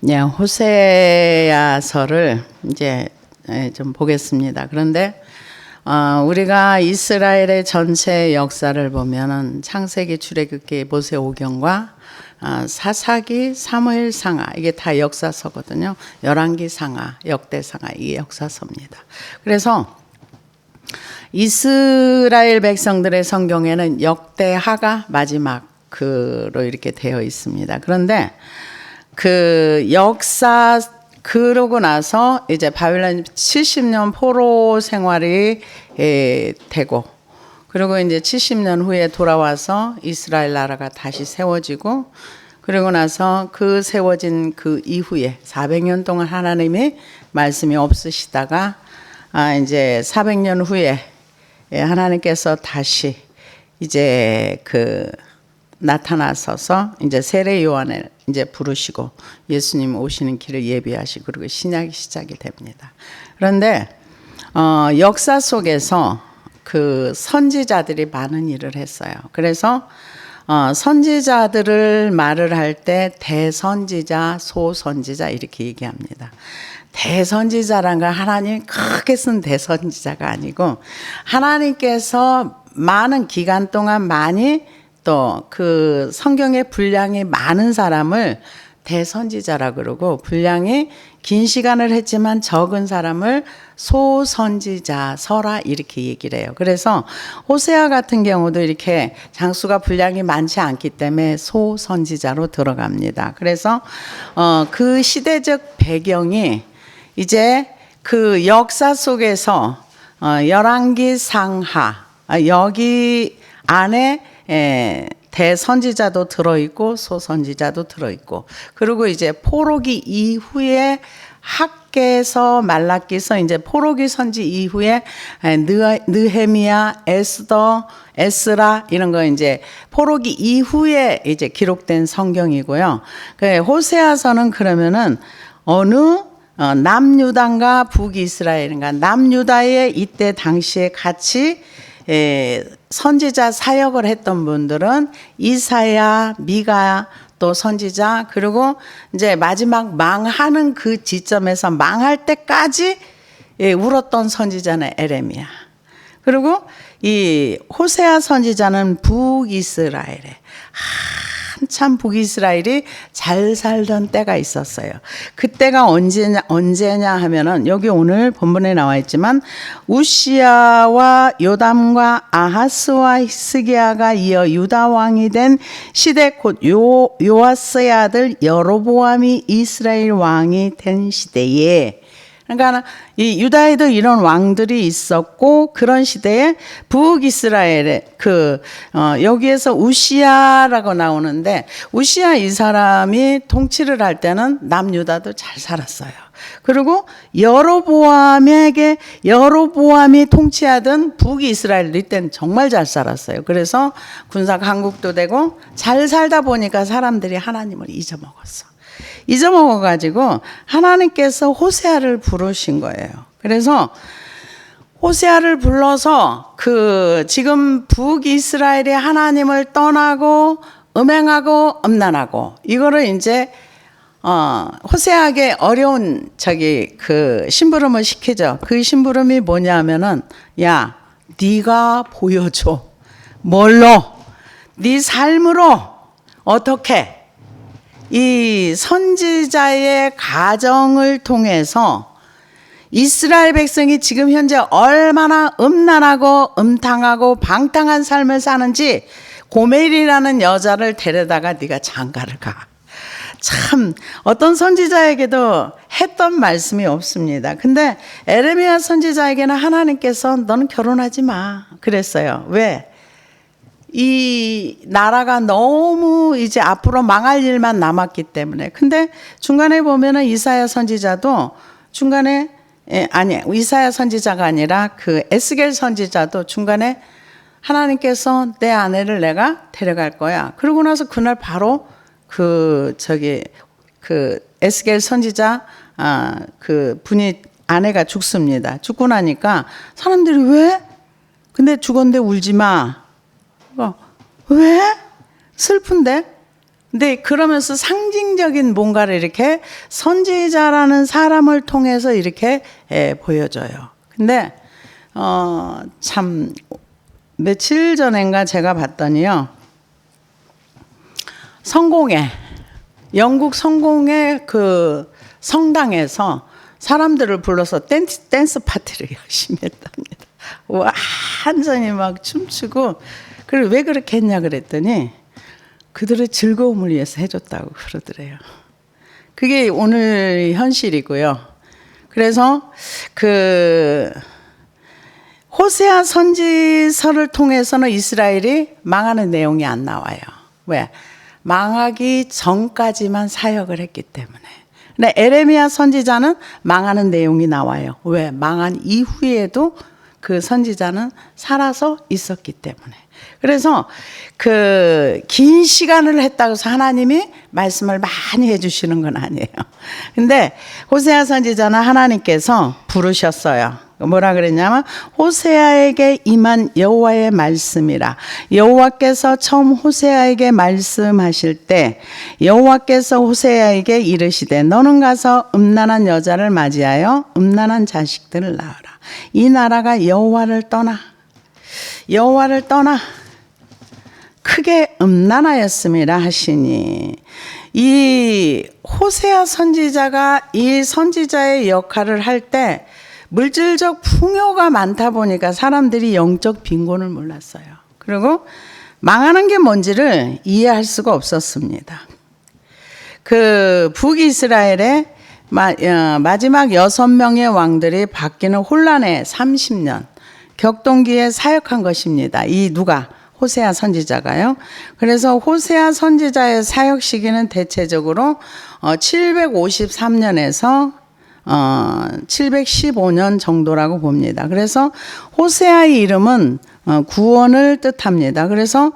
네, 호세아서를 이제 좀 보겠습니다. 그런데 우리가 이스라엘의 전체 역사를 보면은 창세기, 출애굽기, 모세오경과 사사기, 사무엘상하 이게 다 역사서거든요. 열왕기상하, 역대상하 이게 역사서입니다. 그래서 이스라엘 백성들의 성경에는 역대하가 마지막으로 이렇게 되어 있습니다. 그런데 그 역사 그러고 나서 이제 바빌론 70년 포로 생활이 되고 그리고 이제 70년 후에 돌아와서 이스라엘 나라가 다시 세워지고 그러고 나서 그 세워진 그 이후에 400년 동안 하나님이 말씀이 없으시다가 이제 400년 후에 하나님께서 다시 이제 그 나타나서서 이제 세례 요한을 이제 부르시고 예수님 오시는 길을 예비하시고 그리고 신약이 시작이 됩니다. 그런데 역사 속에서 그 선지자들이 많은 일을 했어요. 그래서 선지자들을 말을 할 때 대선지자, 소선지자 이렇게 얘기합니다. 대선지자란 건 하나님이 크게 쓴 대선지자가 아니고 하나님께서 많은 기간 동안 많이 또 그 성경의 분량이 많은 사람을 대선지자라 그러고 분량이 긴 시간을 했지만 적은 사람을 소선지자, 서라 이렇게 얘기를 해요. 그래서 호세아 같은 경우도 이렇게 장수가 분량이 많지 않기 때문에 소선지자로 들어갑니다. 그래서 그 시대적 배경이 이제 그 역사 속에서 열왕기상하 여기 안에 대선지자도 들어있고 소선지자도 들어있고 그리고 이제 포로기 이후에 학개서 말라기서 이제 포로기 선지 이후에 느헤미야, 에스더, 에스라 이런 거 이제 포로기 이후에 이제 기록된 성경이고요. 그 호세아서는 그러면은 어느 남유다인가 북이스라엘인가 남유다에 이때 당시에 같이 선지자 사역을 했던 분들은 이사야, 미가 또 선지자 그리고 이제 마지막 망하는 그 지점에서 망할 때까지 울었던 선지자는 에레미야. 그리고 이 호세아 선지자는 북이스라엘에 한참 북이스라엘이 잘 살던 때가 있었어요. 그때가 언제냐 하면은 여기 오늘 본문에 나와 있지만 우시야와 요담과 아하스와 히스기야가 이어 유다 왕이 된 시대 곧 요아스의 아들 여로보암이 이스라엘 왕이 된 시대에 그러니까 이 유다에도 이런 왕들이 있었고 그런 시대에 북이스라엘에 여기에서 우시야라고 나오는데 우시야 이 사람이 통치를 할 때는 남유다도 잘 살았어요. 그리고 여로보암이 통치하던 북이스라엘 이때는 정말 잘 살았어요. 그래서 군사 강국도 되고 잘 살다 보니까 사람들이 하나님을 잊어먹어가지고 하나님께서 호세아를 부르신 거예요. 그래서 호세아를 불러서 지금 북이스라엘이 하나님을 떠나고 음행하고 음란하고 이거를 이제 호세아에게 어려운 심부름을 시키죠. 그 심부름이 뭐냐면은 야 네가 보여줘. 뭘로? 네 삶으로 어떻게? 이 선지자의 가정을 통해서 이스라엘 백성이 지금 현재 얼마나 음란하고 음탕하고 방탕한 삶을 사는지 고멜이라는 여자를 데려다가 네가 장가를 가. 참 어떤 선지자에게도 했던 말씀이 없습니다. 근데 에레미야 선지자에게는 하나님께서 너는 결혼하지 마 그랬어요. 왜? 이 나라가 너무 이제 앞으로 망할 일만 남았기 때문에. 근데 중간에 보면은 이사야 선지자도 이사야 선지자가 아니라 그 에스겔 선지자도 중간에 하나님께서 내 아내를 내가 데려갈 거야. 그러고 나서 그날 바로 에스겔 선지자 그 분이 아내가 죽습니다. 죽고 나니까 사람들이 왜? 근데 죽었는데 울지 마. 왜? 슬픈데? 근데 그러면서 상징적인 뭔가를 이렇게 선지자라는 사람을 통해서 이렇게 보여줘요. 근데 참 며칠 전인가 제가 봤더니요, 영국 성공의 그 성당에서 사람들을 불러서 댄스 파티를 열심히 했답니다. 완전히 막 춤추고. 그리고 왜 그렇게 했냐 그랬더니 그들의 즐거움을 위해서 해줬다고 그러더래요. 그게 오늘 현실이고요. 그래서 그 호세아 선지서를 통해서는 이스라엘이 망하는 내용이 안 나와요. 왜? 망하기 전까지만 사역을 했기 때문에. 근데 에레미야 선지자는 망하는 내용이 나와요. 왜? 망한 이후에도 그 선지자는 살아서 있었기 때문에. 그래서 그 긴 시간을 했다고 해서 하나님이 말씀을 많이 해주시는 건 아니에요. 근데 호세아 선지자는 하나님께서 부르셨어요. 뭐라 그랬냐면 호세아에게 임한 여호와의 말씀이라. 여호와께서 처음 호세아에게 말씀하실 때 여호와께서 호세아에게 이르시되 너는 가서 음란한 여자를 맞이하여 음란한 자식들을 낳아라. 이 나라가 여호와를 떠나 크게 음란하였음이라 하시니, 이 호세아 선지자가 이 선지자의 역할을 할 때 물질적 풍요가 많다 보니까 사람들이 영적 빈곤을 몰랐어요. 그리고 망하는 게 뭔지를 이해할 수가 없었습니다. 그 북이스라엘의 마지막 6명의 왕들이 바뀌는 혼란의 30년 격동기에 사역한 것입니다. 이 누가? 호세아 선지자가요. 그래서 호세아 선지자의 사역 시기는 대체적으로 753년에서 715년 정도라고 봅니다. 그래서 호세아의 이름은 구원을 뜻합니다. 그래서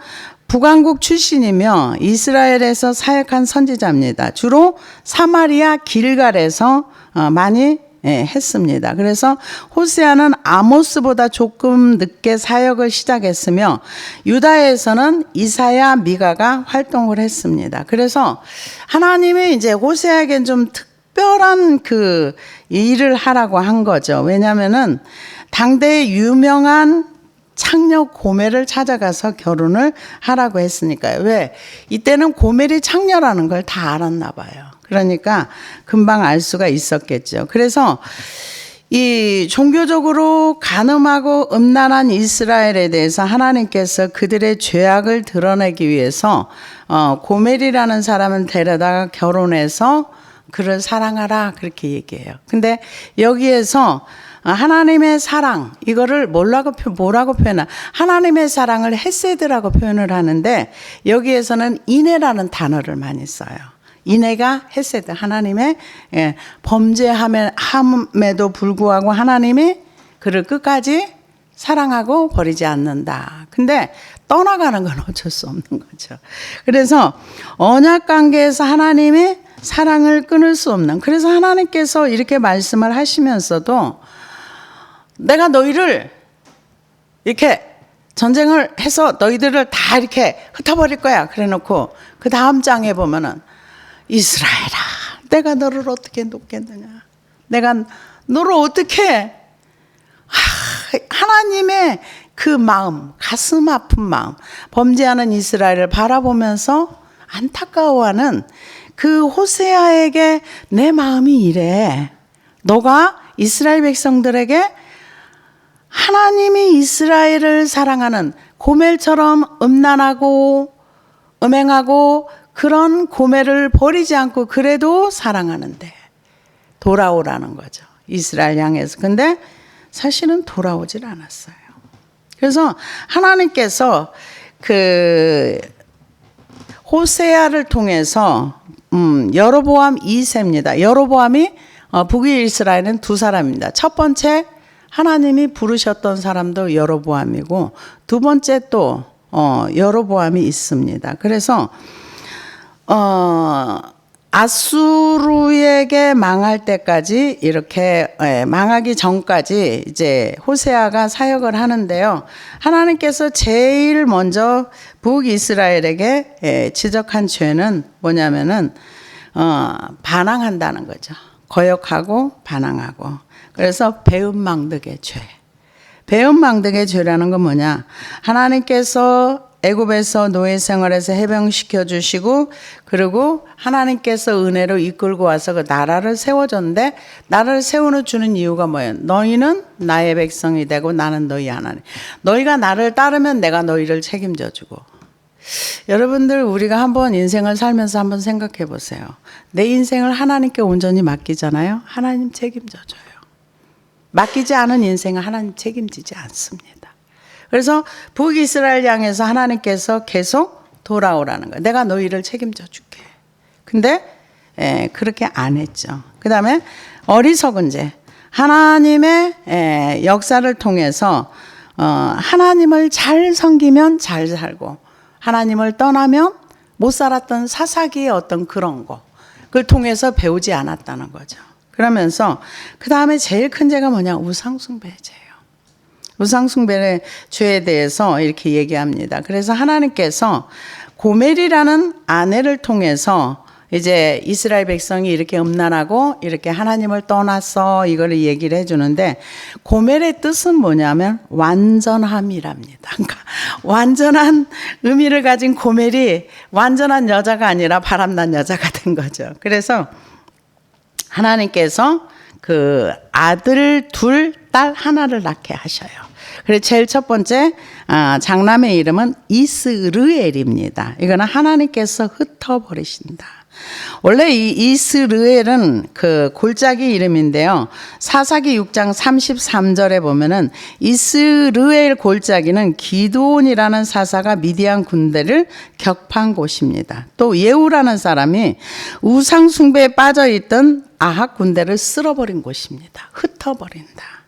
북왕국 출신이며 이스라엘에서 사역한 선지자입니다. 주로 사마리아 길갈에서 많이 했습니다. 그래서 호세아는 아모스보다 조금 늦게 사역을 시작했으며 유다에서는 이사야, 미가가 활동을 했습니다. 그래서 하나님이 이제 호세아에겐 좀 특별한 그 일을 하라고 한 거죠. 왜냐하면은 당대의 유명한 창녀 고멜을 찾아가서 결혼을 하라고 했으니까요. 왜? 이때는 고멜이 창녀라는 걸 다 알았나 봐요. 그러니까 금방 알 수가 있었겠죠. 그래서 이 종교적으로 간음하고 음란한 이스라엘에 대해서 하나님께서 그들의 죄악을 드러내기 위해서 고멜이라는 사람을 데려다가 결혼해서 그를 사랑하라 그렇게 얘기해요. 근데 여기에서 하나님의 사랑, 이거를 뭐라고 표현하? 하나님의 사랑을 헤세드라고 표현을 하는데 여기에서는 인애라는 단어를 많이 써요. 인애가 헤세드, 하나님의 범죄함에도 불구하고 하나님이 그를 끝까지 사랑하고 버리지 않는다. 근데 떠나가는 건 어쩔 수 없는 거죠. 그래서 언약 관계에서 하나님의 사랑을 끊을 수 없는, 그래서 하나님께서 이렇게 말씀을 하시면서도 내가 너희를 이렇게 전쟁을 해서 너희들을 다 이렇게 흩어버릴 거야. 그래 놓고 그 다음 장에 보면은 이스라엘아, 내가 너를 어떻게 놓겠느냐. 내가 너를 어떻게, 하나님의 그 마음, 가슴 아픈 마음, 범죄하는 이스라엘을 바라보면서 안타까워하는 그 호세아에게 내 마음이 이래. 너가 이스라엘 백성들에게 하나님이 이스라엘을 사랑하는 고멜처럼 음란하고 음행하고 그런 고멜을 버리지 않고 그래도 사랑하는데 돌아오라는 거죠. 이스라엘 향해서. 근데 사실은 돌아오질 않았어요. 그래서 하나님께서 그 호세아를 통해서 여로보암 2세입니다. 여로보암이 북이스라엘은 두 사람입니다. 첫 번째 하나님이 부르셨던 사람도 여로보암이고 두 번째 또 여로보암이 있습니다. 그래서 아수르에게 망할 때까지 이렇게 망하기 전까지 이제 호세아가 사역을 하는데요. 하나님께서 제일 먼저 북이스라엘에게 지적한 죄는 뭐냐면은 반항한다는 거죠. 거역하고 반항하고. 그래서 배은망덕의 죄. 배은망덕의 죄라는 건 뭐냐? 하나님께서 애굽에서 노예 생활에서 해병시켜 주시고 그리고 하나님께서 은혜로 이끌고 와서 그 나라를 세워줬는데 나라를 세워 주는 이유가 뭐예요? 너희는 나의 백성이 되고 나는 너희 하나님. 너희가 나를 따르면 내가 너희를 책임져 주고. 여러분들 우리가 한번 인생을 살면서 한번 생각해 보세요. 내 인생을 하나님께 온전히 맡기잖아요. 하나님 책임져 줘요. 맡기지 않은 인생은 하나님 책임지지 않습니다. 그래서 북이스라엘 향해서 하나님께서 계속 돌아오라는 거예요. 내가 너희를 책임져 줄게. 근데 그렇게 안 했죠. 그 다음에 어리석은 죄. 하나님의 역사를 통해서 하나님을 잘 섬기면 잘 살고 하나님을 떠나면 못 살았던 사사기의 어떤 그런 거 그걸 통해서 배우지 않았다는 거죠. 그러면서 그 다음에 제일 큰 죄가 뭐냐? 우상숭배의 죄예요. 우상숭배의 죄에 대해서 이렇게 얘기합니다. 그래서 하나님께서 고멜이라는 아내를 통해서 이제 이스라엘 백성이 이렇게 음란하고 이렇게 하나님을 떠났어 이거를 얘기를 해주는데 고멜의 뜻은 뭐냐면 완전함이랍니다. 그러니까 완전한 의미를 가진 고멜이 완전한 여자가 아니라 바람난 여자가 된 거죠. 그래서 하나님께서 그 아들 둘, 딸 하나를 낳게 하셔요. 그래서 제일 첫 번째 장남의 이름은 이스르엘입니다. 이거는 하나님께서 흩어버리신다. 원래 이 이스르엘은 그 골짜기 이름인데요. 사사기 6장 33절에 보면은 이스르엘 골짜기는 기드온이라는 사사가 미디안 군대를 격파한 곳입니다. 또 예후라는 사람이 우상 숭배에 빠져 있던 아합 군대를 쓸어버린 곳입니다. 흩어버린다.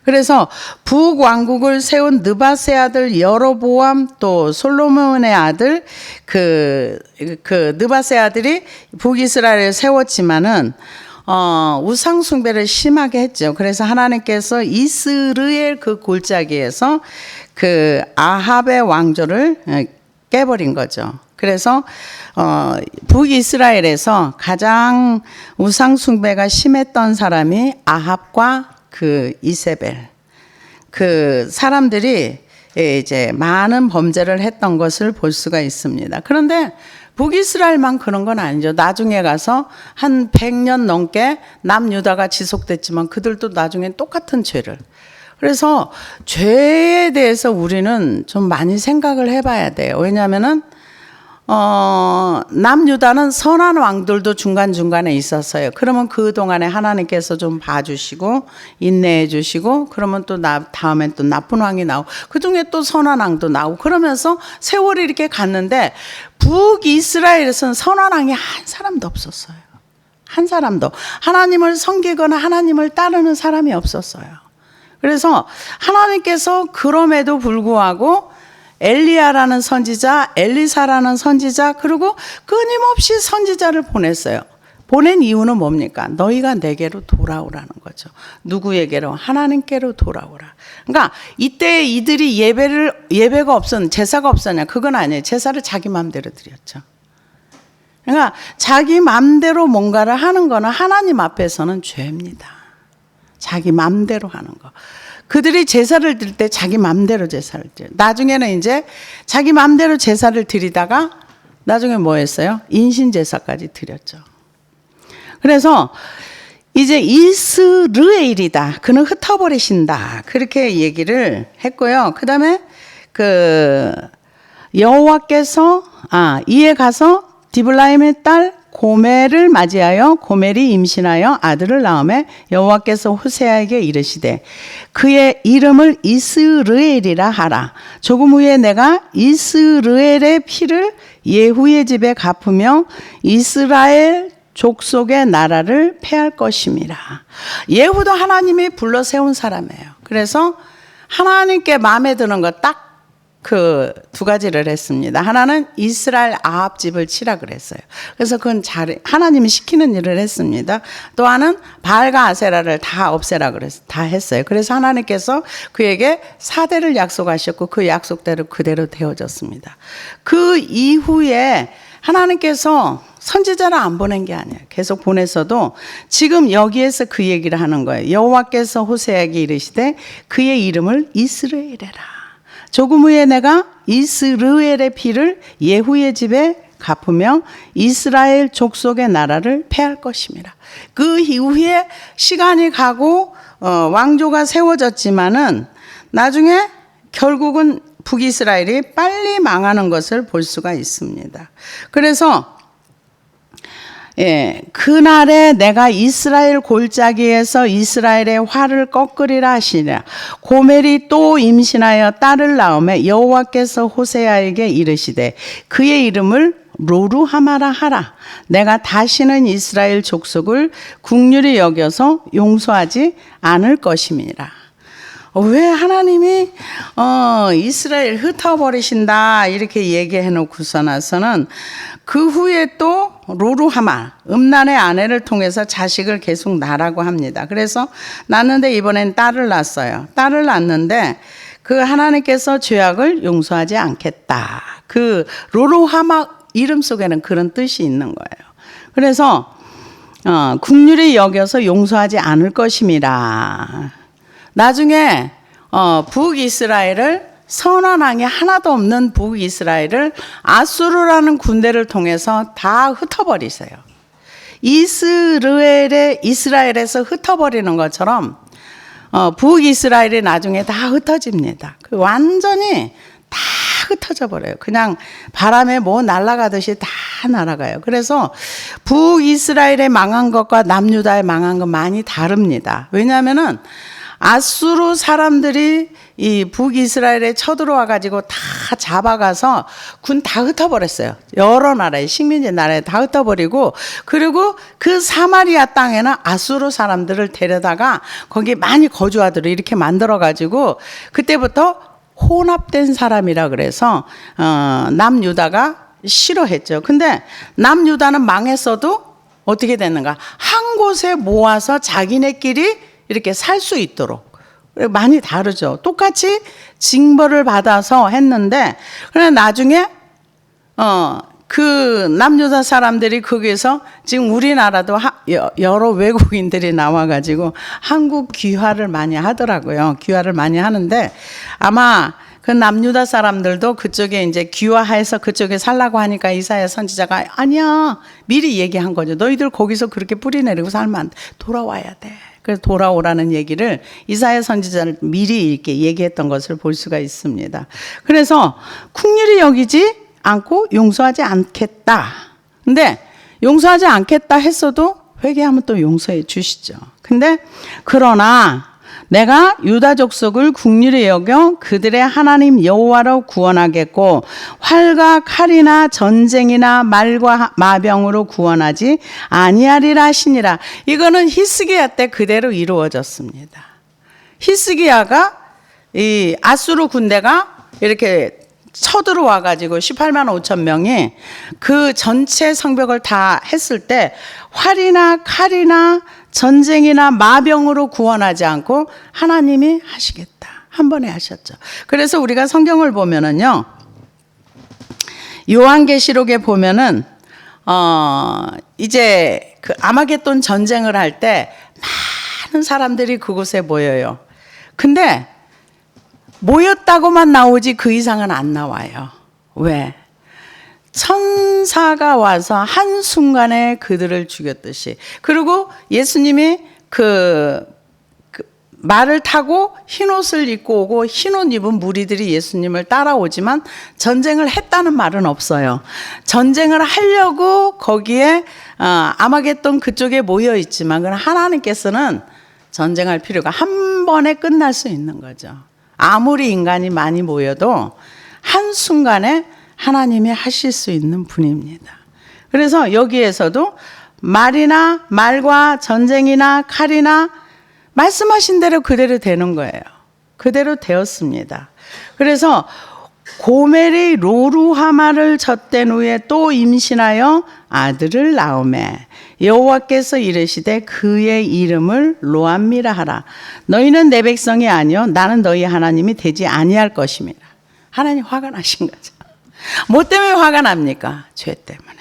그래서 북왕국을 세운 느바세 아들 여로보암 또 솔로몬의 아들 그 느바세 아들이 북이스라엘을 세웠지만은 우상 숭배를 심하게 했죠. 그래서 하나님께서 이스르엘 그 골짜기에서 그 아합의 왕조를 깨버린 거죠. 그래서 북이스라엘에서 가장 우상 숭배가 심했던 사람이 아합과 그 이세벨 그 사람들이 이제 많은 범죄를 했던 것을 볼 수가 있습니다. 그런데 북이스라엘만 그런 건 아니죠. 나중에 가서 한 100년 넘게 남유다가 지속됐지만 그들도 나중에 똑같은 죄를. 그래서 죄에 대해서 우리는 좀 많이 생각을 해봐야 돼요. 왜냐하면은 남유다는 선한 왕들도 중간중간에 있었어요. 그러면 그 동안에 하나님께서 좀 봐주시고 인내해 주시고 그러면 또 다음엔 또 나쁜 왕이 나오고 그중에 또 선한 왕도 나오고 그러면서 세월이 이렇게 갔는데 북이스라엘에서는 선한 왕이 한 사람도 없었어요. 한 사람도 하나님을 섬기거나 하나님을 따르는 사람이 없었어요. 그래서 하나님께서 그럼에도 불구하고 엘리야라는 선지자, 엘리사라는 선지자, 그리고 끊임없이 선지자를 보냈어요. 보낸 이유는 뭡니까? 너희가 내게로 돌아오라는 거죠. 누구에게로? 하나님께로 돌아오라. 그러니까 이때 이들이 예배가 제사가 없었냐? 그건 아니에요. 제사를 자기 마음대로 드렸죠. 그러니까 자기 마음대로 뭔가를 하는 거는 하나님 앞에서는 죄입니다. 자기 마음대로 하는 거. 그들이 제사를 드릴 때 자기 마음대로 제사를 드려요. 나중에는 이제 자기 마음대로 제사를 드리다가 나중에 뭐 했어요? 인신제사까지 드렸죠. 그래서 이제 이스르엘이다. 그는 흩어버리신다. 그렇게 얘기를 했고요. 그 다음에 여호와께서 이에 가서 디블라임의 딸 고멜을 맞이하여 고멜이 임신하여 아들을 낳음에 여호와께서 호세아에게 이르시되 그의 이름을 이스르엘이라 하라. 조금 후에 내가 이스르엘의 피를 예후의 집에 갚으며 이스라엘 족속의 나라를 패할 것임이라. 예후도 하나님이 불러 세운 사람이에요. 그래서 하나님께 마음에 드는 거 딱 그 두 가지를 했습니다. 하나는 이스라엘 아합 집을 치라 그랬어요. 그래서 그건 하나님이 시키는 일을 했습니다. 또 하나는 바알과 아세라를 다 없애라 다 했어요. 그래서 하나님께서 그에게 사대를 약속하셨고 그 약속대로 그대로 되어졌습니다. 그 이후에 하나님께서 선지자를 안 보낸 게 아니에요. 계속 보냈어도 지금 여기에서 그 얘기를 하는 거예요. 여호와께서 호세아에게 이르시되 그의 이름을 이스라엘이라. 조금 후에 내가 이스르엘의 피를 예후의 집에 갚으며 이스라엘 족속의 나라를 패할 것입니다. 그 이후에 시간이 가고 왕조가 세워졌지만은 나중에 결국은 북이스라엘이 빨리 망하는 것을 볼 수가 있습니다. 그래서 그날에 내가 이스라엘 골짜기에서 이스라엘의 활을 꺾으리라 하시니라. 고멜이 또 임신하여 딸을 낳으며 여호와께서 호세아에게 이르시되 그의 이름을 로루하마라 하라. 내가 다시는 이스라엘 족속을 긍휼히 여겨서 용서하지 않을 것임이라. 왜 하나님이 이스라엘 흩어버리신다 이렇게 얘기해 놓고서 나서는 그 후에 또 로루하마 음란의 아내를 통해서 자식을 계속 낳으라고 합니다. 그래서 낳는데 이번엔 딸을 낳았어요. 딸을 낳는데 그 하나님께서 죄악을 용서하지 않겠다. 그 로루하마 이름 속에는 그런 뜻이 있는 거예요. 그래서 긍휼히 여겨서 용서하지 않을 것임이라. 나중에 북이스라엘을 선한 왕이 하나도 없는 북이스라엘을 아수르라는 군대를 통해서 다 흩어버리세요. 이스라엘에서 흩어버리는 것처럼 북이스라엘이 나중에 다 흩어집니다. 완전히 다 흩어져 버려요. 그냥 바람에 뭐 날아가듯이 다 날아가요. 그래서 북이스라엘의 망한 것과 남유다의 망한 것 많이 다릅니다. 왜냐하면은 아수르 사람들이 이 북이스라엘에 쳐들어와 가지고 다 잡아가서 군 다 흩어버렸어요. 여러 나라에 식민지 나라에 다 흩어버리고 그리고 그 사마리아 땅에는 아수르 사람들을 데려다가 거기 많이 거주하도록 이렇게 만들어 가지고 그때부터 혼합된 사람이라 그래서 남유다가 싫어했죠. 근데 남유다는 망했어도 어떻게 됐는가? 한 곳에 모아서 자기네끼리 이렇게 살 수 있도록 많이 다르죠. 똑같이 징벌을 받아서 했는데 그래 나중에 그 남유다 사람들이 거기서 지금 우리나라도 여러 외국인들이 나와가지고 한국 귀화를 많이 하더라고요. 귀화를 많이 하는데 아마 그 남유다 사람들도 그쪽에 이제 귀화해서 그쪽에 살라고 하니까 이사야 선지자가 아니야 미리 얘기한 거죠. 너희들 거기서 그렇게 뿌리 내리고 살면 안 돼. 돌아와야 돼. 그래서 돌아오라는 얘기를 이사야 선지자를 미리 이렇게 얘기했던 것을 볼 수가 있습니다. 그래서 긍휼히 여기지 않고 용서하지 않겠다. 근데 용서하지 않겠다 했어도 회개하면 또 용서해 주시죠. 근데 그러나 내가 유다 족속을 긍휼히 여겨 그들의 하나님 여호와로 구원하겠고 활과 칼이나 전쟁이나 말과 마병으로 구원하지 아니하리라 하시니라. 이거는 히스기야 때 그대로 이루어졌습니다. 히스기야가 이 아수르 군대가 이렇게 쳐들어와 가지고 18만 5천 명이 그 전체 성벽을 다 했을 때 활이나 칼이나 전쟁이나 마병으로 구원하지 않고 하나님이 하시겠다. 한 번에 하셨죠. 그래서 우리가 성경을 보면은요. 요한계시록에 보면은 이제 그 아마겟돈 전쟁을 할 때 많은 사람들이 그곳에 모여요. 근데 모였다고만 나오지 그 이상은 안 나와요. 왜? 천사가 와서 한순간에 그들을 죽였듯이. 그리고 예수님이 그 말을 타고 흰옷을 입고 오고 흰옷 입은 무리들이 예수님을 따라오지만 전쟁을 했다는 말은 없어요. 전쟁을 하려고 거기에 아마겟돈 그쪽에 모여 있지만 하나님께서는 전쟁할 필요가 한 번에 끝날 수 있는 거죠. 아무리 인간이 많이 모여도 한순간에 하나님이 하실 수 있는 분입니다. 그래서 여기에서도 말과 전쟁이나 칼이나 말씀하신 대로 그대로 되는 거예요. 그대로 되었습니다. 그래서 고멜이 로루하마를 젖된 후에 또 임신하여 아들을 낳으매 여호와께서 이르시되 그의 이름을 로암미라 하라. 너희는 내 백성이 아니요 나는 너희 하나님이 되지 아니할 것임이라. 하나님 화가 나신 거죠. 뭐 때문에 화가 납니까? 죄 때문에.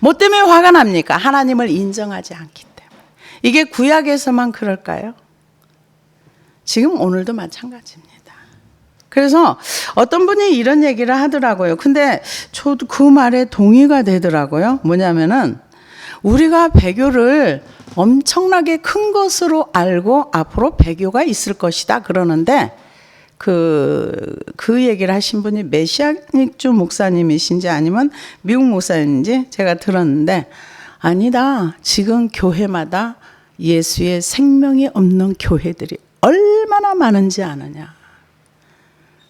뭐 때문에 화가 납니까? 하나님을 인정하지 않기 때문에. 이게 구약에서만 그럴까요? 지금 오늘도 마찬가지입니다. 그래서 어떤 분이 이런 얘기를 하더라고요. 근데 저도 그 말에 동의가 되더라고요. 뭐냐면은 우리가 배교를 엄청나게 큰 것으로 알고 앞으로 배교가 있을 것이다 그러는데 그 얘기를 하신 분이 메시아닉주 목사님이신지 아니면 미국 목사님인지 제가 들었는데 아니다. 지금 교회마다 예수의 생명이 없는 교회들이 얼마나 많은지 아느냐.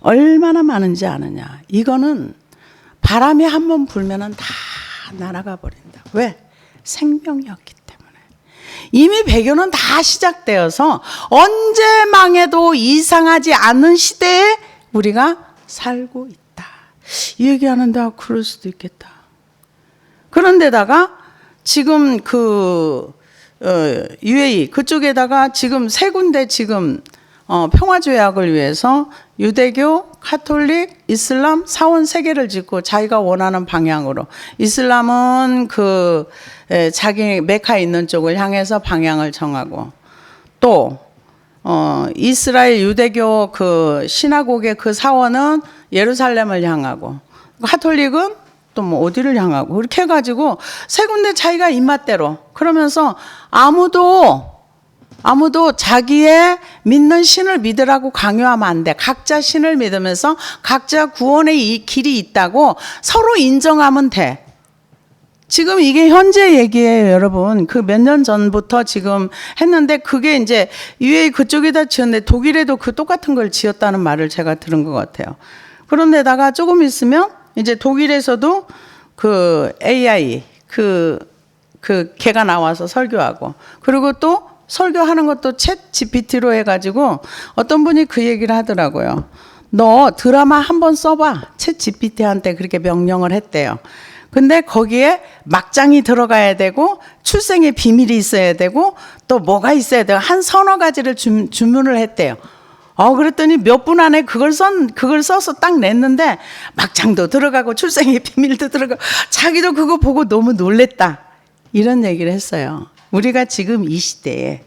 얼마나 많은지 아느냐. 이거는 바람이 한번 불면은 다 날아가 버린다. 왜? 생명이 없기 때문에. 이미 배교는 다 시작되어서 언제 망해도 이상하지 않은 시대에 우리가 살고 있다. 이 얘기하는데 그럴 수도 있겠다. 그런데다가 지금 UAE 그쪽에다가 지금 세 군데 지금 평화조약을 위해서 유대교, 카톨릭, 이슬람 사원 세 개를 짓고 자기가 원하는 방향으로 이슬람은 자기 메카에 있는 쪽을 향해서 방향을 정하고 또 이스라엘 유대교 시나고게 사원은 예루살렘을 향하고 카톨릭은 또 뭐 어디를 향하고 그렇게 해가지고 세 군데 자기가 입맛대로 그러면서 아무도 자기의 믿는 신을 믿으라고 강요하면 안 돼. 각자 신을 믿으면서 각자 구원의 이 길이 있다고 서로 인정하면 돼. 지금 이게 현재 얘기예요, 여러분. 몇 년 전부터 지금 했는데 그게 이제 UAE 그쪽에다 지었는데 독일에도 똑같은 걸 지었다는 말을 제가 들은 것 같아요. 그런데다가 조금 있으면 이제 독일에서도 AI 걔가 나와서 설교하고 그리고 또 설교하는 것도 챗 GPT로 해가지고 어떤 분이 그 얘기를 하더라고요. 너 드라마 한번 써봐. 챗 GPT한테 그렇게 명령을 했대요. 근데 거기에 막장이 들어가야 되고 출생의 비밀이 있어야 되고 또 뭐가 있어야 돼요. 한 서너 가지를 주문을 했대요. 그랬더니 몇 분 안에 그걸 써서 딱 냈는데 막장도 들어가고 출생의 비밀도 들어가고 자기도 그거 보고 너무 놀랬다. 이런 얘기를 했어요. 우리가 지금 이 시대에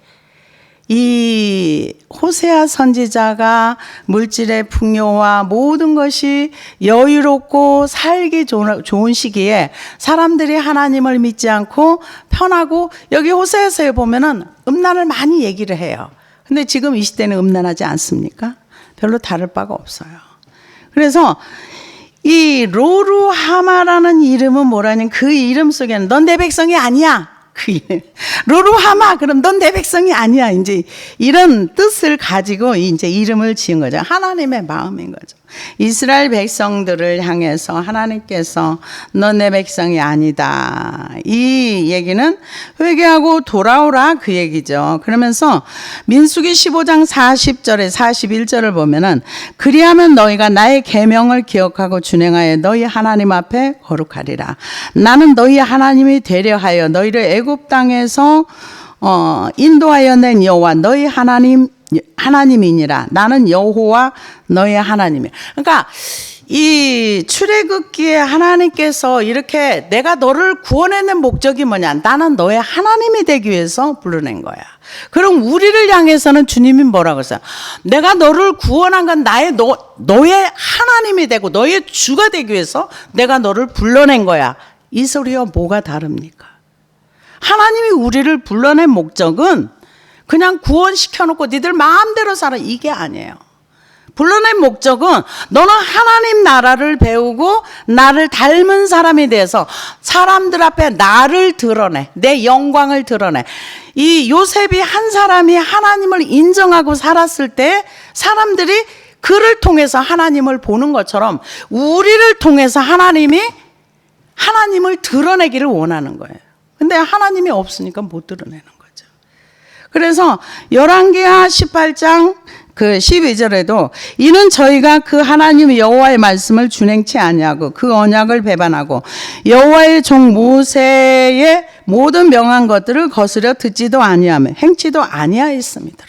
이 호세아 선지자가 물질의 풍요와 모든 것이 여유롭고 살기 좋은 시기에 사람들이 하나님을 믿지 않고 편하고 여기 호세아서에 보면은 음란을 많이 얘기를 해요. 근데 지금 이 시대는 음란하지 않습니까? 별로 다를 바가 없어요. 그래서 이 로루하마라는 이름은 뭐라니 그 이름 속에는 넌 내 백성이 아니야. 그 이름. 로루하마 그럼 넌 내 백성이 아니야. 이제 이런 뜻을 가지고 이제 이름을 지은 거죠. 하나님의 마음인 거죠. 이스라엘 백성들을 향해서 하나님께서 넌 내 백성이 아니다. 이 얘기는 회개하고 돌아오라 그 얘기죠. 그러면서 민수기 15장 40절에 41절을 보면은 그리하면 너희가 나의 계명을 기억하고 준행하여 너희 하나님 앞에 거룩하리라. 나는 너희 하나님이 되려 하여 너희를 애굽 땅에서 인도하여 낸 여호와 너희 하나님이니라. 나는 여호와 너희 하나님이야. 그러니까 이 출애굽기에 하나님께서 이렇게 내가 너를 구원해낸 목적이 뭐냐? 나는 너의 하나님이 되기 위해서 불러낸 거야. 그럼 우리를 향해서는 주님이 뭐라고 했어요? 내가 너를 구원한 건 너의 하나님이 되고 너의 주가 되기 위해서 내가 너를 불러낸 거야. 이 소리와 뭐가 다릅니까? 하나님이 우리를 불러낸 목적은 그냥 구원시켜놓고 니들 마음대로 살아 이게 아니에요. 불러낸 목적은 너는 하나님 나라를 배우고 나를 닮은 사람이 돼서 사람들 앞에 나를 드러내. 내 영광을 드러내. 이 요셉이 한 사람이 하나님을 인정하고 살았을 때 사람들이 그를 통해서 하나님을 보는 것처럼 우리를 통해서 하나님이 하나님을 드러내기를 원하는 거예요. 근데 하나님이 없으니까 못 드러내는 거죠. 그래서 열왕기하 18장 그 12절에도 이는 저희가 그 하나님 여호와의 말씀을 준행치 아니하고 그 언약을 배반하고 여호와의 종 모세의 모든 명한 것들을 거스려 듣지도 아니하며 행치도 아니하였습니다.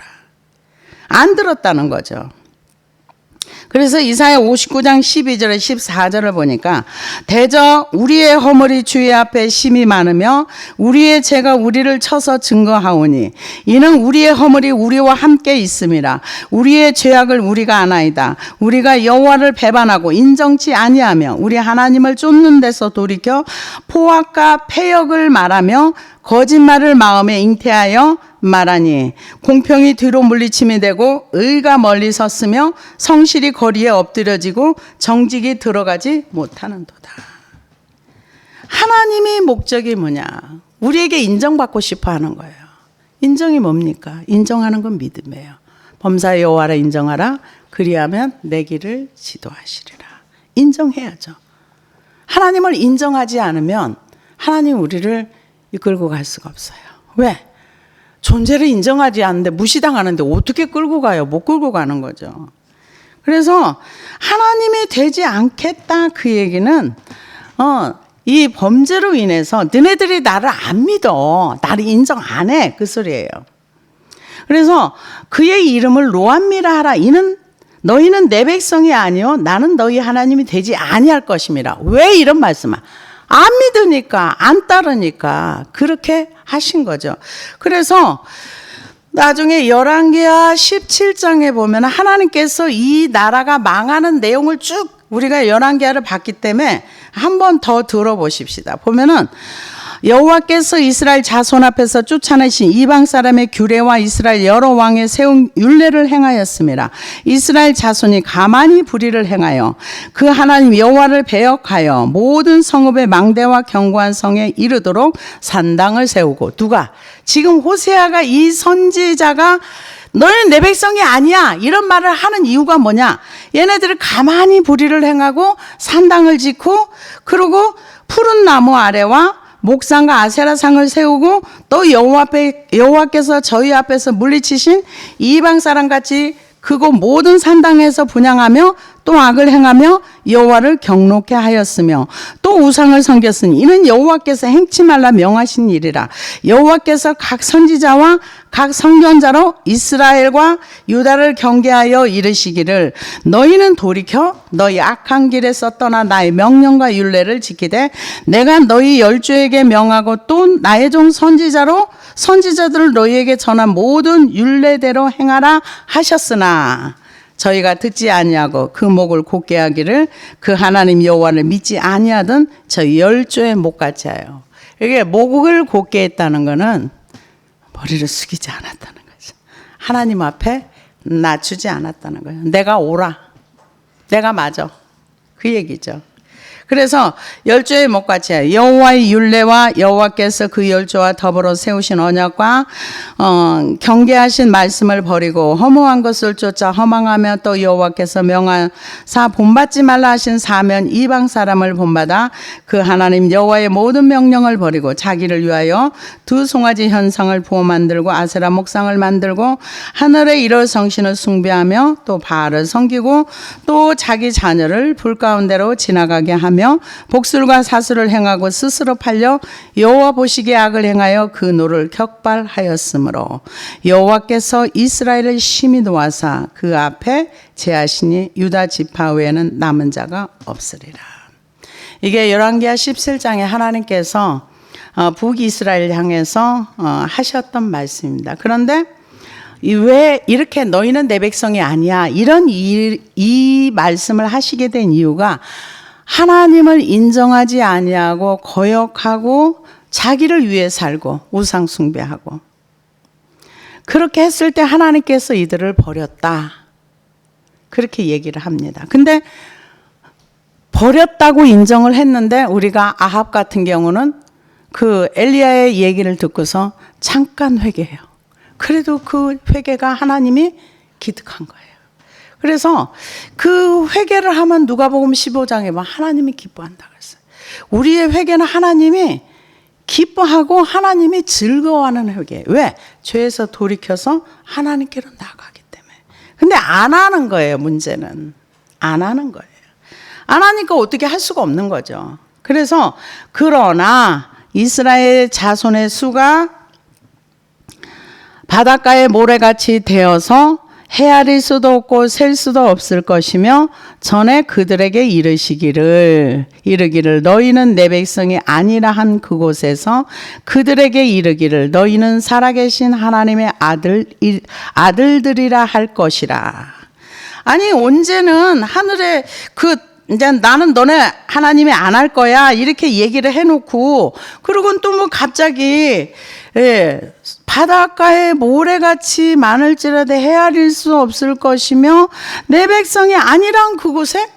안 들었다는 거죠. 그래서 이사야 59장 12절에 14절을 보니까 대저 우리의 허물이 주의 앞에 심히 많으며 우리의 죄가 우리를 쳐서 증거하오니 이는 우리의 허물이 우리와 함께 있음이라. 우리의 죄악을 우리가 아나이다. 우리가 여호와를 배반하고 인정치 아니하며 우리 하나님을 쫓는 데서 돌이켜 포악과 패역을 말하며 거짓말을 마음에 잉태하여 말하니 공평이 뒤로 물리침이 되고 의가 멀리 섰으며 성실이 거리에 엎드려지고 정직이 들어가지 못하는도다. 하나님의 목적이 뭐냐? 우리에게 인정받고 싶어 하는 거예요. 인정이 뭡니까? 인정하는 건 믿음이에요. 범사의 여호와라 인정하라. 그리하면 내 길을 지도하시리라. 인정해야죠. 하나님을 인정하지 않으면 하나님 우리를 이끌고 갈 수가 없어요. 왜? 존재를 인정하지 않는데 무시당하는데 어떻게 끌고 가요? 못 끌고 가는 거죠. 그래서 하나님이 되지 않겠다 그 얘기는 이 범죄로 인해서 너네들이 나를 안 믿어. 나를 인정 안 해. 그 소리예요. 그래서 그의 이름을 로암미라 하라. 이는 너희는 내 백성이 아니요 나는 너희 하나님이 되지 아니할 것임이라. 왜 이런 말씀을? 안 믿으니까, 안 따르니까 그렇게 하신 거죠. 그래서 나중에 열왕기하 17장에 보면 하나님께서 이 나라가 망하는 내용을 쭉 우리가 열왕기하를 봤기 때문에 한 번 더 들어보십시다. 보면은 여호와께서 이스라엘 자손 앞에서 쫓아내신 이방 사람의 규례와 이스라엘 여러 왕의 세운 율례를 행하였습니다. 이스라엘 자손이 가만히 불의를 행하여 그 하나님 여호와를 배역하여 모든 성읍의 망대와 견고한 성에 이르도록 산당을 세우고 누가? 지금 호세아가 이 선지자가 너는 내 백성이 아니야 이런 말을 하는 이유가 뭐냐? 얘네들을 가만히 불의를 행하고 산당을 짓고 그리고 푸른 나무 아래와 목상과 아세라상을 세우고 또 여호와께서 저희 앞에서 물리치신 이방 사람같이 그곳 모든 산당에서 분향하며 또 악을 행하며 여호와를 경노케 하였으며 또 우상을 섬겼으니 이는 여호와께서 행치 말라 명하신 일이라. 여호와께서 각 선지자와 각 선견자로 이스라엘과 유다를 경계하여 이르시기를 너희는 돌이켜 너희 악한 길에서 떠나 나의 명령과 율례를 지키되 내가 너희 열조에게 명하고 또 나의 종 선지자들을 너희에게 전한 모든 율례대로 행하라 하셨으나 저희가 듣지 아니하고 그 목을 곧게 하기를 그 하나님 여호와를 믿지 아니하던 저희 열조의 목같이 하여. 이게 목을 곧게 했다는 것은 머리를 숙이지 않았다는 거죠. 하나님 앞에 낮추지 않았다는 거예요. 내가 옳아. 내가 맞아. 그 얘기죠. 그래서 열조의 목같이 하여 여호와의 율례와 여호와께서 그 열조와 더불어 세우신 언약과 경계하신 말씀을 버리고 허무한 것을 쫓아 허망하며 또 여호와께서 명하사 본받지 말라 하신 사면 이방 사람을 본받아 그 하나님 여호와의 모든 명령을 버리고 자기를 위하여 두 송아지 현상을 부어 만들고 아세라 목상을 만들고 하늘의 일월 성신을 숭배하며 또 바알을 섬기고 또 자기 자녀를 불 가운데로 지나가게 하며 복술과 사술을 행하고 스스로 팔려 여호와 보시기에 악을 행하여 그 노를 격발하였으므로 여호와께서 이스라엘을 심히 도와사 그 앞에 제하시니 유다 지파 외에는 남은 자가 없으리라. 이게 열왕기하 17장에 하나님께서 북이스라엘 향해서 하셨던 말씀입니다. 그런데 왜 이렇게 너희는 내 백성이 아니야 이런 이 말씀을 하시게 된 이유가 하나님을 인정하지 아니하고 거역하고 자기를 위해 살고 우상 숭배하고 그렇게 했을 때 하나님께서 이들을 버렸다. 그렇게 얘기를 합니다. 근데 버렸다고 인정을 했는데 우리가 아합 같은 경우는 그 엘리야의 얘기를 듣고서 잠깐 회개해요. 그래도 그 회개가 하나님이 기특한 거예요. 그래서 그 회개를 하면 누가복음 15장에 막 하나님이 기뻐한다 그랬어요. 우리의 회개는 하나님이 기뻐하고 하나님이 즐거워하는 회개. 왜? 죄에서 돌이켜서 하나님께로 나가기 때문에. 근데 안 하는 거예요, 문제는. 안 하는 거예요. 안 하니까 어떻게 할 수가 없는 거죠. 그래서 그러나 이스라엘 자손의 수가 바닷가의 모래같이 되어서 헤아릴 수도 없고 셀 수도 없을 것이며 전에 그들에게 이르기를 너희는 내 백성이 아니라 한 그곳에서 그들에게 이르기를 너희는 살아계신 하나님의 아들들이라 할 것이라. 아니 언제는 하늘에 이제 나는 너네 하나님이 안 할 거야 이렇게 얘기를 해놓고 그러고는 또 뭐 갑자기 바닷가에 모래같이 많을지라도 헤아릴 수 없을 것이며 내 백성이 아니란 그곳에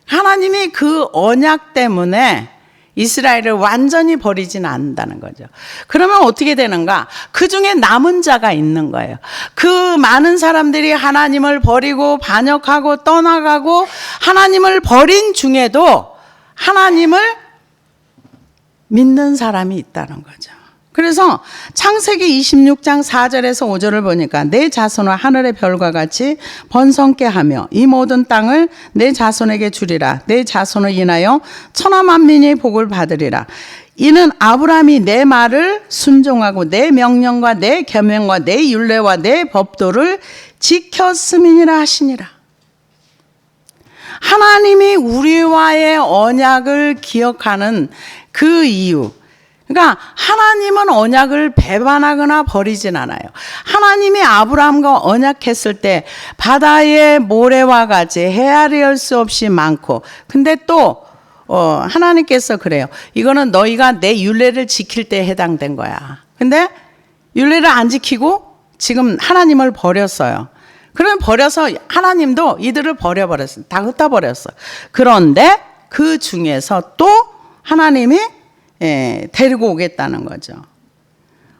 하나님이 그 언약 때문에 이스라엘을 완전히 버리진 않는다는 거죠. 그러면 어떻게 되는가? 그 중에 남은 자가 있는 거예요. 그 많은 사람들이 하나님을 버리고 반역하고 떠나가고 하나님을 버린 중에도 하나님을 믿는 사람이 있다는 거죠. 그래서 창세기 26장 4절에서 5절을 보니까 내 자손을 하늘의 별과 같이 번성케 하며 이 모든 땅을 내 자손에게 주리라. 내 자손을 인하여 천하 만민이 복을 받으리라. 이는 아브라함이 내 말을 순종하고 내 명령과 내 계명과 내 율례와 내 법도를 지켰음이니라 하시니라. 하나님이 우리와의 언약을 기억하는 그 이유, 그러니까 하나님은 언약을 배반하거나 버리진 않아요. 하나님이 아브라함과 언약했을 때 바다의 모래와 같이 헤아릴 수 없이 많고, 근데 또 하나님께서 그래요. 이거는 너희가 내 율례를 지킬 때 해당된 거야. 근데 율례를 안 지키고 지금 하나님을 버렸어요. 그럼 버려서 하나님도 이들을 버려버렸어요. 다 흩어버렸어. 그런데 그 중에서 또 하나님이 데리고 오겠다는 거죠.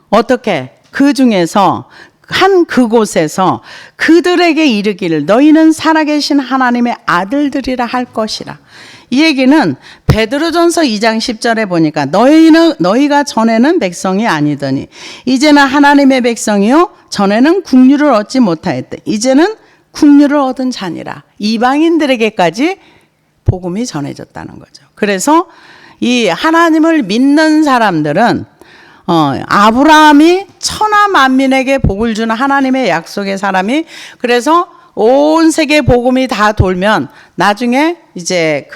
어떻게? 그 중에서 한 그곳에서 그들에게 이르기를 너희는 살아계신 하나님의 아들들이라 할 것이라. 이 얘기는 베드로전서 2장 10절에 보니까 너희가 전에는 백성이 아니더니 이제는 하나님의 백성이요 전에는 국류를 얻지 못하였대. 이제는 국류를 얻은 자니라. 이방인들에게까지 복음이 전해졌다는 거죠. 그래서 이 하나님을 믿는 사람들은 아브라함이 천하 만민에게 복을 주는 하나님의 약속의 사람이, 그래서 온 세계 복음이 다 돌면 나중에 이제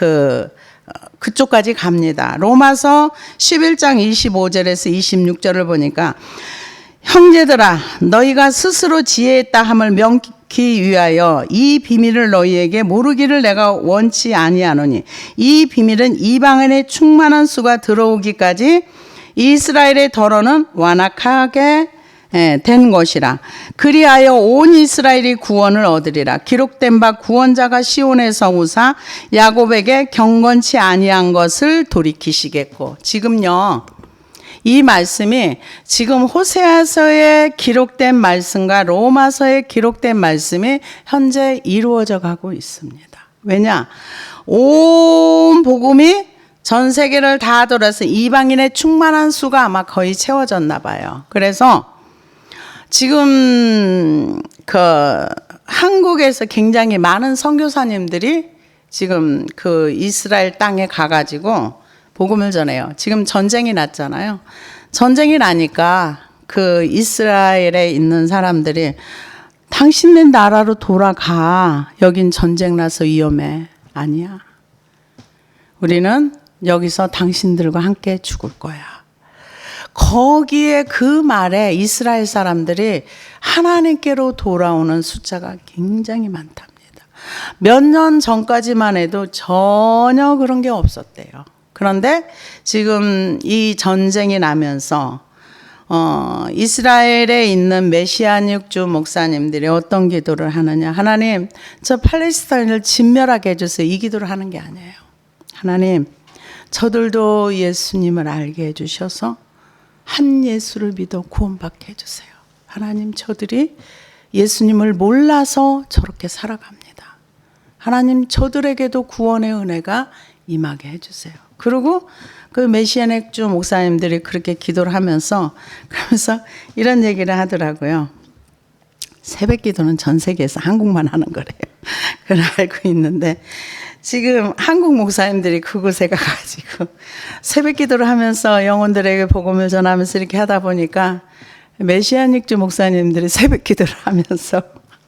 그쪽까지 갑니다. 로마서 11장 25절에서 26절을 보니까 형제들아 너희가 스스로 지혜있다 함을 명기 위하여 이 비밀을 너희에게 모르기를 내가 원치 아니하노니 이 비밀은 이방인의 충만한 수가 들어오기까지 이스라엘의 더러는 완악하게 된 것이라. 그리하여 온 이스라엘이 구원을 얻으리라. 기록된 바 구원자가 시온에서 오사 야곱에게 경건치 아니한 것을 돌이키시겠고. 지금요 이 말씀이 지금 호세아서에 기록된 말씀과 로마서에 기록된 말씀이 현재 이루어져 가고 있습니다. 왜냐? 온 복음이 전 세계를 다 돌아서 이방인의 충만한 수가 아마 거의 채워졌나 봐요. 그래서 지금 한국에서 굉장히 많은 선교사님들이 지금 이스라엘 땅에 가가지고 복음을 전해요. 지금 전쟁이 났잖아요. 전쟁이 나니까 이스라엘에 있는 사람들이 당신네 나라로 돌아가. 여긴 전쟁 나서 위험해. 아니야. 우리는 여기서 당신들과 함께 죽을 거야. 거기에 그 말에 이스라엘 사람들이 하나님께로 돌아오는 숫자가 굉장히 많답니다. 몇 년 전까지만 해도 전혀 그런 게 없었대요. 그런데 지금 이 전쟁이 나면서 이스라엘에 있는 메시아닉주 목사님들이 어떤 기도를 하느냐. 하나님, 저 팔레스타인을 진멸하게 해주세요. 이 기도를 하는 게 아니에요. 하나님, 저들도 예수님을 알게 해주셔서 한 예수를 믿어 구원받게 해주세요. 하나님, 저들이 예수님을 몰라서 저렇게 살아갑니다. 하나님, 저들에게도 구원의 은혜가 임하게 해주세요. 그리고 그 메시아닉주 목사님들이 그렇게 기도를 하면서 그러면서 이런 얘기를 하더라고요. 새벽 기도는 전 세계에서 한국만 하는 거래요. 그걸 알고 있는데 지금 한국 목사님들이 그곳에 가가지고 새벽 기도를 하면서 영혼들에게 복음을 전하면서 이렇게 하다 보니까 메시아닉주 목사님들이 새벽 기도를 하면서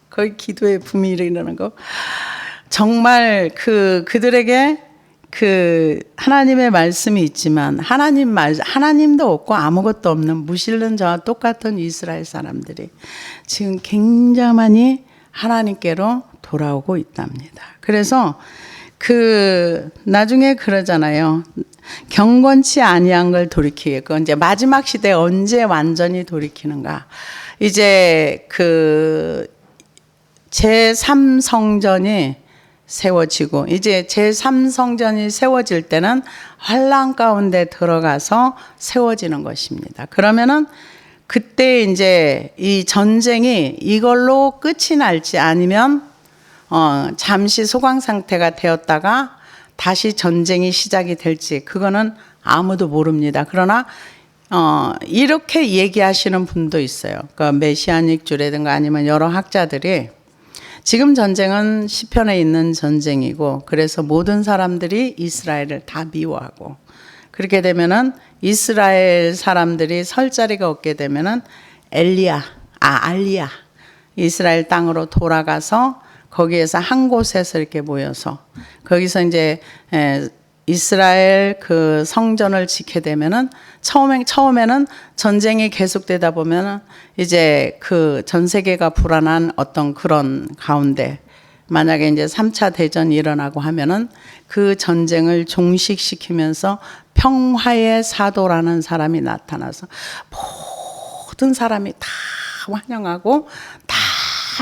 거의 기도의 붐이 일어나는 거. 정말 그들에게 하나님의 말씀이 있지만 하나님도 없고 아무것도 없는 무실른 저와 똑같은 이스라엘 사람들이 지금 굉장히 많이 하나님께로 돌아오고 있답니다. 그래서 나중에 그러잖아요. 경건치 아니한 걸 돌이키겠고, 이제 마지막 시대에 언제 완전히 돌이키는가. 이제 제3성전이 세워지고, 이제 제3성전이 세워질 때는 환란 가운데 들어가서 세워지는 것입니다. 그러면은 그때 이제 이 전쟁이 이걸로 끝이 날지 아니면 잠시 소강 상태가 되었다가 다시 전쟁이 시작이 될지 그거는 아무도 모릅니다. 그러나 이렇게 얘기하시는 분도 있어요. 그 메시아닉주라든가 아니면 여러 학자들이 지금 전쟁은 시편에 있는 전쟁이고 그래서 모든 사람들이 이스라엘을 다 미워하고 그렇게 되면은 이스라엘 사람들이 설 자리가 없게 되면은 알리야 이스라엘 땅으로 돌아가서 거기에서 한 곳에서 이렇게 모여서 거기서 이제 이스라엘 그 성전을 지게 되면은 처음에는 전쟁이 계속되다 보면은 이제 그 전 세계가 불안한 어떤 그런 가운데 만약에 이제 3차 대전이 일어나고 하면은 그 전쟁을 종식시키면서 평화의 사도라는 사람이 나타나서 모든 사람이 다 환영하고 다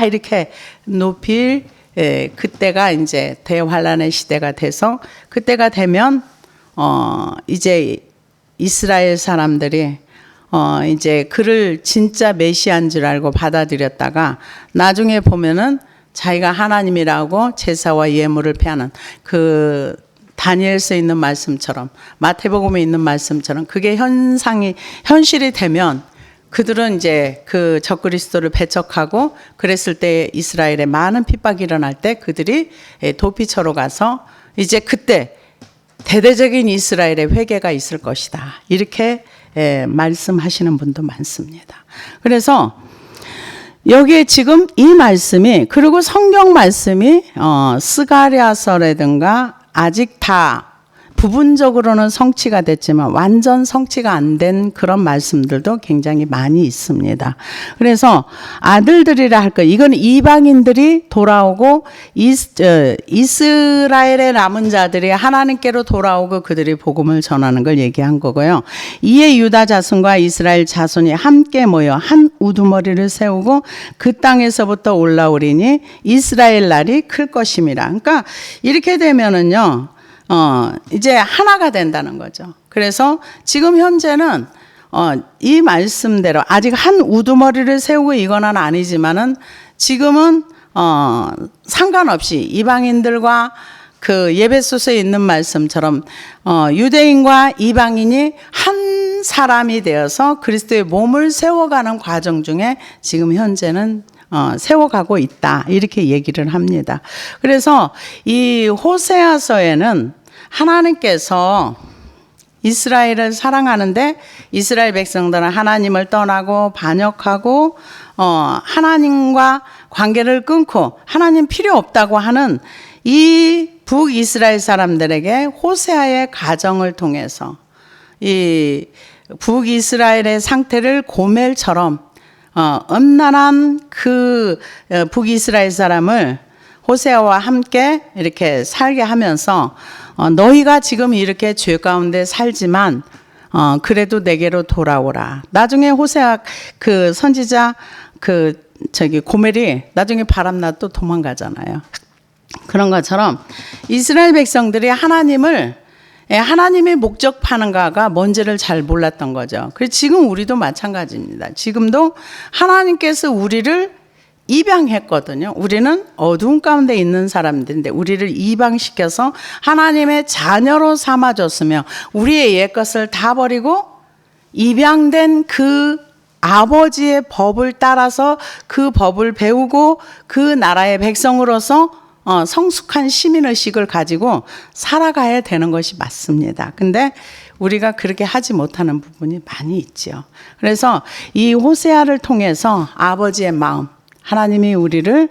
이렇게 높일 그때가 이제 대환란의 시대가 돼서 그때가 되면 이제 이스라엘 사람들이 이제 그를 진짜 메시아인 줄 알고 받아들였다가 나중에 보면은 자기가 하나님이라고 제사와 예물을 패하는 그 다니엘서에 있는 말씀처럼 마태복음에 있는 말씀처럼 그게 현실이 되면 그들은 이제 그 적그리스도를 배척하고 그랬을 때 이스라엘에 많은 핍박이 일어날 때 그들이 도피처로 가서 이제 그때 대대적인 이스라엘의 회개가 있을 것이다. 이렇게 말씀하시는 분도 많습니다. 그래서 여기에 지금 이 말씀이 그리고 성경 말씀이 스가랴서라든가 아직 다 부분적으로는 성취가 됐지만 완전 성취가 안 된 그런 말씀들도 굉장히 많이 있습니다. 그래서 아들들이라 할 거, 이건 이방인들이 돌아오고 이스라엘의 남은 자들이 하나님께로 돌아오고 그들이 복음을 전하는 걸 얘기한 거고요. 이에 유다 자손과 이스라엘 자손이 함께 모여 한 우두머리를 세우고 그 땅에서부터 올라오리니 이스라엘 날이 클 것임이라. 그러니까 이렇게 되면은요. 이제 하나가 된다는 거죠. 그래서 지금 현재는 이 말씀대로 아직 한 우두머리를 세우고 이거는 아니지만은 지금은 상관없이 이방인들과 그 예배소서에 있는 말씀처럼 유대인과 이방인이 한 사람이 되어서 그리스도의 몸을 세워가는 과정 중에 지금 현재는 세워가고 있다. 이렇게 얘기를 합니다. 그래서 이 호세아서에는 하나님께서 이스라엘을 사랑하는데 이스라엘 백성들은 하나님을 떠나고 반역하고 하나님과 관계를 끊고 하나님 필요 없다고 하는 이 북이스라엘 사람들에게 호세아의 가정을 통해서 이 북이스라엘의 상태를 고멜처럼 음란한 그 북이스라엘 사람을 호세아와 함께 이렇게 살게 하면서 너희가 지금 이렇게 죄 가운데 살지만 그래도 내게로 돌아오라. 나중에 호세아 그 선지자 고멜이 나중에 바람나 또 도망가잖아요. 그런 것처럼 이스라엘 백성들이 하나님이 목적하는가가 뭔지를 잘 몰랐던 거죠. 그래서 지금 우리도 마찬가지입니다. 지금도 하나님께서 우리를 입양했거든요. 우리는 어두운 가운데 있는 사람들인데 우리를 입양시켜서 하나님의 자녀로 삼아줬으며 우리의 옛것을 다 버리고 입양된 그 아버지의 법을 따라서 그 법을 배우고 그 나라의 백성으로서 성숙한 시민의식을 가지고 살아가야 되는 것이 맞습니다. 근데 우리가 그렇게 하지 못하는 부분이 많이 있죠. 그래서 이 호세아를 통해서 아버지의 마음, 하나님이 우리를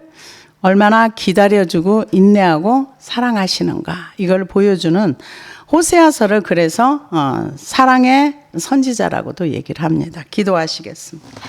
얼마나 기다려주고 인내하고 사랑하시는가, 이걸 보여주는 호세아서를 그래서 사랑의 선지자라고도 얘기를 합니다. 기도하시겠습니다.